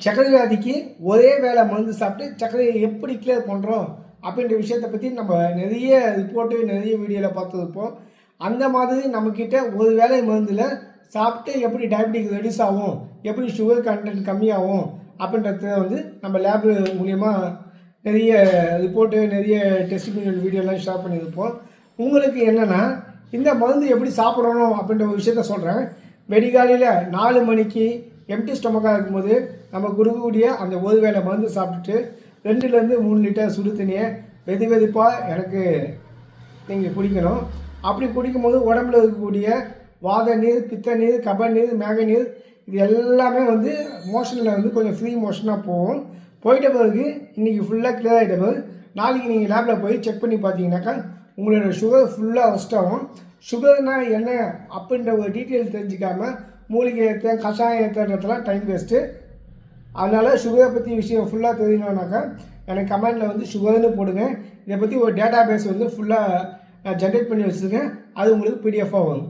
சர்க்கரை வியாதிக்கு ஒரே வேளை மருந்து சாப்பிட்டு சர்க்கரையை எப்படி கிளியர் பண்ணுறோம் அப்படின்ற விஷயத்தை பற்றி நம்ம நிறைய ரிப்போர்ட்டு நிறைய வீடியோவில் பார்த்துருப்போம். அந்த மாதிரி நம்மக்கிட்ட ஒரு வேளை மருந்தில் சாப்பிட்டு எப்படி டயபெட்டிக் ரெடியூஸ் ஆகும், எப்படி சுகர் கண்டென்ட் கம்மியாகும் அப்படின்றத நம்ம லேபு மூலயமா நிறைய ரிப்போர்ட்டு நிறைய டெஸ்டிமோனியல் வீடியோலாம் ஷேர் பண்ணியிருப்போம். உங்களுக்கு என்னென்னா இந்த மருந்து எப்படி சாப்பிடணும் அப்படின்ற ஒரு விஷயத்த சொல்கிறேன். வெடிகாலையில் 4 மணிக்கு எம்டி ஸ்டொமக்காக இருக்கும்போது நம்ம கொடுக்கக்கூடிய அந்த ஒரு வேளை மருந்து சாப்பிட்டுட்டு 2லேருந்து 3 லிட்டர் சுடு தண்ணியை வெதுப்பாக எனக்கு நீங்கள் குடிக்கணும். அப்படி குடிக்கும்போது உடம்புல இருக்கக்கூடிய வாத நீர், பித்த நீர், கப நீர், மேக நீர் இது எல்லாமே மோஷனில் கொஞ்சம் ஃப்ரீ மோஷனாக போகும். போயிட்ட பிறகு இன்றைக்கி ஃபுல்லாக கிளியர் ஆகிட்ட பிறகு நாளைக்கு நீங்கள் லேபில் போய் செக் பண்ணி பார்த்தீங்கன்னாக்கா உங்களோட சுகர் ஃபுல்லாக ரெஸ்ட் ஆகும். சுகர்னால் என்ன அப்படின்ற ஒரு டீட்டெயில் தெரிஞ்சிக்காமல் மூலிகை ஏற்ற கஷாயம் ஏற்றதுலாம் டைம் வேஸ்ட்டு. அதனால் சுகரை பற்றி விஷயம் ஃபுல்லாக தெரியணுன்னாக்கா எனக்கு கமெண்டில் சுகர்னு போடுங்க. இதை பற்றி ஒரு டேட்டா பேஸ் ஃபுல்லாக நான் ஜென்ரேட் பண்ணி வச்சுருக்கேன். அது உங்களுக்கு பிடிஎஃபாக வரும்.